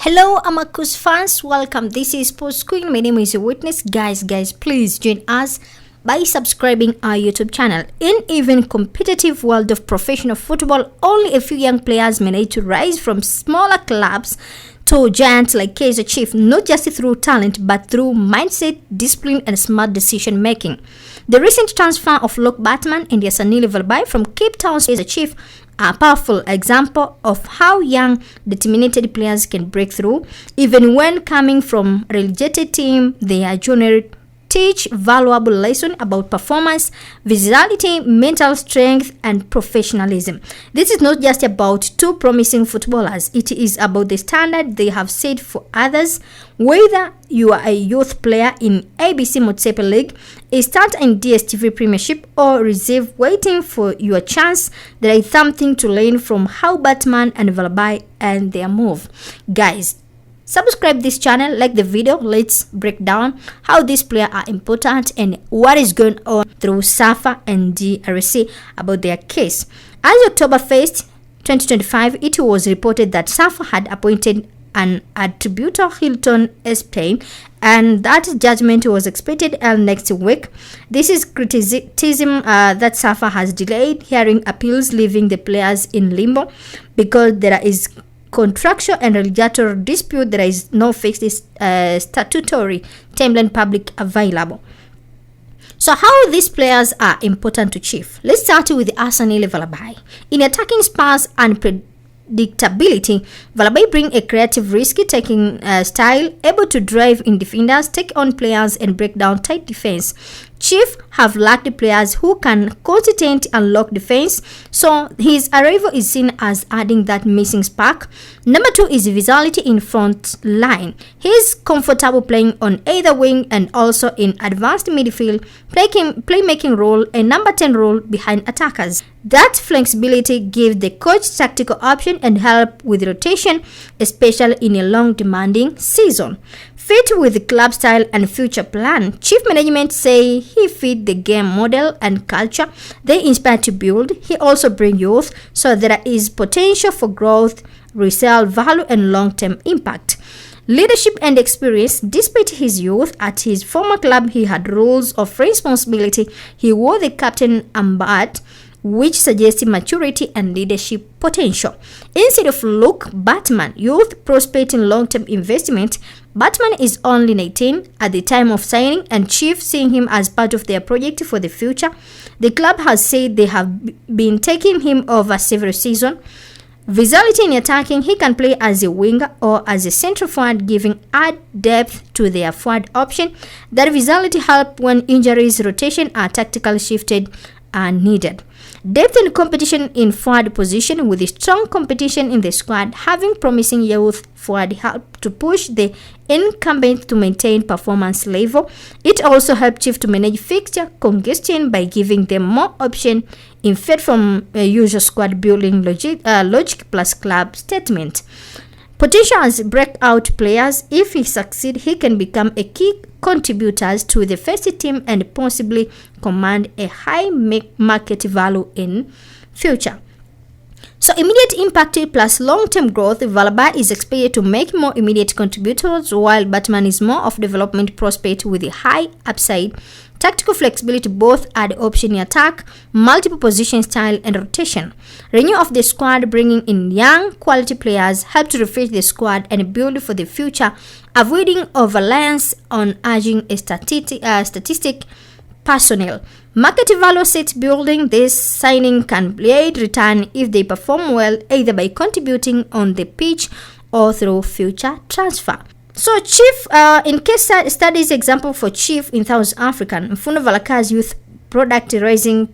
Hello Amakus fans, welcome. This is Sports Queen. My name is Witness. Guys, please join us by subscribing our YouTube channel. In even competitive world of professional football, only a few young players manage to rise from smaller clubs to giants like Kaizer Chiefs, not just through talent but through mindset, discipline and smart decision making. The recent transfer of Valebay Baartman and Valebay from Cape Town's Kaizer Chiefs a powerful example of how young, determined players can break through. Even when coming from a relegated team, they are generally teach valuable lessons about performance, versatility, mental strength, and professionalism. This is not just about two promising footballers. It is about the standard they have set for others. Whether you are a youth player in ABC Motsepe League, a starter in DStv Premiership, or reserve waiting for your chance, there is something to learn from how Baartman and Valebay and their move. Guys, subscribe this channel, like the video. Let's break down how these players are important and what is going on through SAFA and DRC about their case. As October 1st, 2025, it was reported that SAFA had appointed an attributor Hilton Spain, and that judgment was expected next week. This is criticism that SAFA has delayed hearing appeals, leaving the players in limbo because there is contractual and regulatory dispute. There is no fixed statutory timeline public available. So how these players are important to Chief? Let's start with Arsenal Valebay. In attacking Spurs and predictability, Valebay bring a creative, risky-taking style, able to drive in defenders, take on players, and break down tight defense. Chief have lacked players who can consistently unlock defense, so his arrival is seen as adding that missing spark. Number 2 is versatility in front line. He is comfortable playing on either wing and also in advanced midfield, playmaking role, and number 10 role behind attackers. That flexibility gives the coach tactical option and help with rotation, especially in a long demanding season. Fit with the club style and future plan. Chief management say he fit the game model and culture they inspire to build. He also bring youth, so there is potential for growth, resale value and long-term impact. Leadership and experience. Despite his youth, at his former club he had roles of responsibility. He wore the captain armband, which suggests maturity and leadership potential. Instead of Baartman, youth prospecting long-term investment, Baartman is only 19 at the time of signing, and Chief seeing him as part of their project for the future. The club has said they have been taking him over several seasons. Versatility in attacking, he can play as a winger or as a central forward, giving add depth to their forward option. That versatility help when injuries, rotation, or tactical shifted are needed. Depth and competition in forward position. With strong competition in the squad, having promising youth forward help to push the incumbent to maintain performance level. It also helps Chief to manage fixture congestion by giving them more option in fit from usual squad building logic plus club statement. Potential as breakout players. If he succeeds, he can become a key contributor to the first team and possibly command a high market value in future. So immediate impact plus long-term growth. Valebay is expected to make more immediate contributors, while Baartman is more of development prospect with a high upside. Tactical flexibility, both add option in attack, multiple position style and rotation. Renew of the squad, bringing in young quality players, help to refresh the squad and build for the future, avoiding over-reliance on aging statistic personnel. Market value set building. This signing can blade return if they perform well, either by contributing on the pitch or through future transfer. So Chief, in case studies example for Chief in South African, Mfundo Vilakazi youth product rising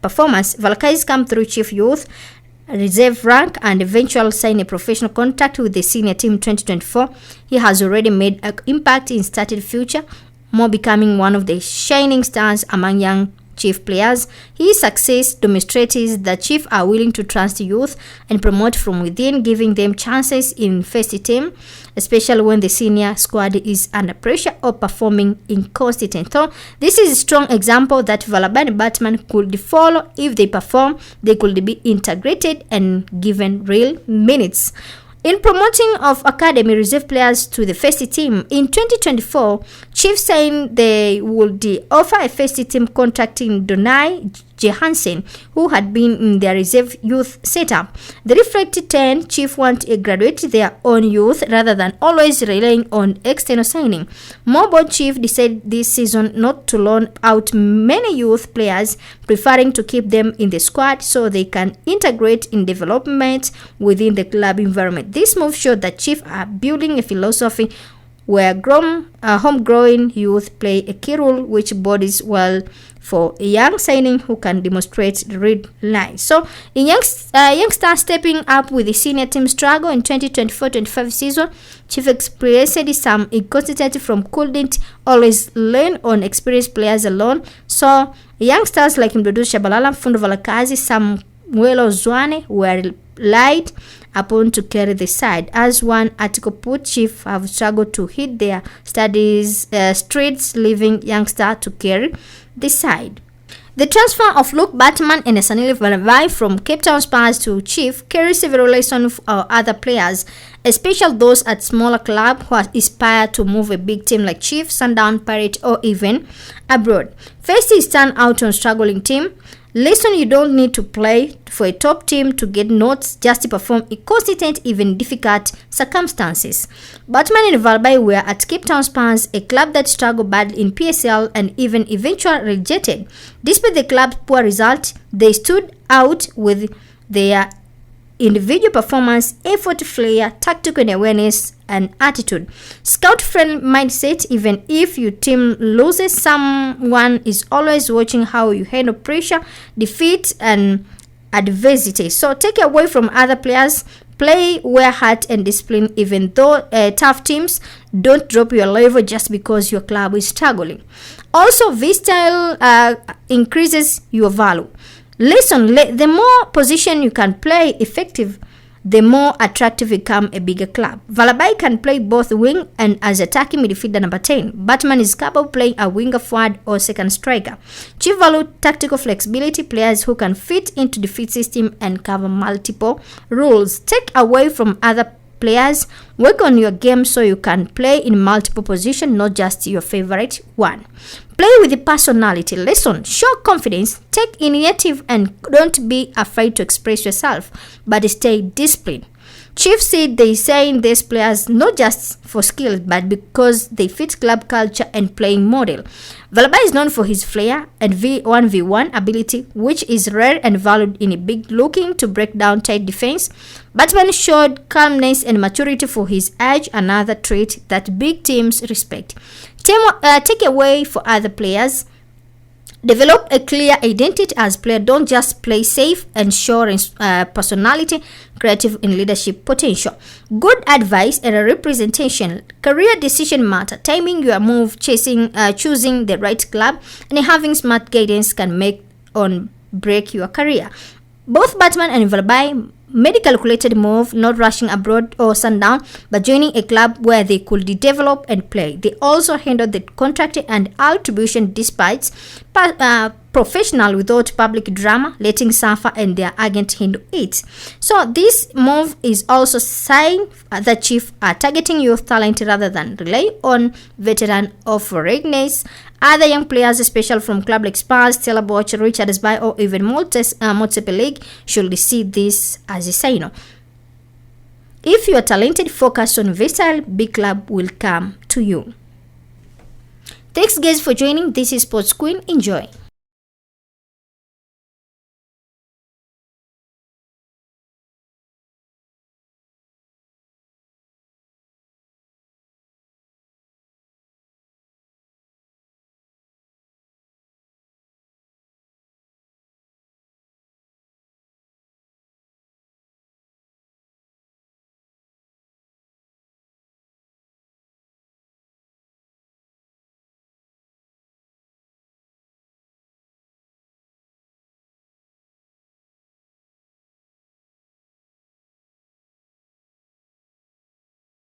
performance. Vilakazi come through Chief youth reserve rank and eventually sign a professional contract with the senior team 2024. He has already made an impact in started future, more becoming one of the shining stars among young Chief players. His success demonstrates that Chief are willing to trust youth and promote from within, giving them chances in first team, especially when the senior squad is under pressure or performing inconsistent. So this is a strong example that Valebay and Baartman could follow. If they perform, they could be integrated and given real minutes. In promoting of academy reserve players to the first team in 2024, Chiefs saying they would offer a first team contract in Donai Johansen, who had been in their reserve youth setup. The reflected 10 Chiefs want to graduate their own youth rather than always relying on external signing. More board Chief decided this season not to loan out many youth players, preferring to keep them in the squad so they can integrate in development within the club environment. This move showed that Chiefs are building a philosophy where homegrown youth play a key role, which bodes well for a young signing who can demonstrate the read line. So, in youngsters stepping up with the senior team struggle in 2024-25 season, Chief experienced some inconsistency from couldn't always lean on experienced players alone. So, youngsters like Mdudu Shabalala, Fundo Vilakazi, Samuel Zwane were relied upon to carry the side. As one article put, Chief have struggled to hit their studies streets, leaving youngster to carry the side. The transfer of Baartman and Sanil Valebay from Cape Town Spurs to Chief carries several lessons for other players, especially those at smaller clubs who aspire to move a big team like Chief, Sundown, Pirate, or even abroad. First is stand out on struggling team. Listen, you don't need to play for a top team to get notes, just to perform in consistent, even difficult circumstances. Baartman and Valebay were at Cape Town Spurs, a club that struggled badly in PSL and even eventually rejected. Despite the club's poor result, they stood out with their individual performance, effort, flair, tactical awareness, and attitude. Scout-friendly mindset. Even if your team loses, someone is always watching how you handle pressure, defeat, and adversity. So take away from other players. Play where heart and discipline. Even though tough teams, don't drop your level just because your club is struggling. Also, this style increases your value. Listen, the more position you can play effective, the more attractive become a bigger club. Valebay can play both wing and as attacking midfielder number 10. Baartman is capable of playing a winger, forward, or second striker. Chief value tactical flexibility, players who can fit into the fit system and cover multiple roles. Take away from other players, work on your game so you can play in multiple positions, not just your favorite one. Play with the personality. Listen, show confidence, take initiative, and don't be afraid to express yourself, but stay disciplined. Chief said they sign these players not just for skill, but because they fit club culture and playing model. Valebay is known for his flair and 1v1 ability, which is rare and valued in a big looking to break down tight defense. Baartman showed calmness and maturity for his edge, another trait that big teams respect. Take away for other players. Develop a clear identity as player. Don't just play safe, and show personality, creative and leadership potential. Good advice and a representation. Career decision matter. Timing your move, choosing the right club, and having smart guidance can make or break your career. Both Baartman and Valebay made a calculated move, not rushing abroad or sundown, but joining a club where they could develop and play. They also handled the contract and attribution despite professional without public drama, letting Safa and their agent handle it. So this move is also sign that Chief are targeting youth talent rather than rely on veteran of readiness. Other young players, especially from clubs like Spurs, Stellenbosch, Richards Bay, or even Motsepe League, should see this as a sign. If you are talented, focus on versatile, big club will come to you. Thanks guys for joining. This is Sports Queen. Enjoy.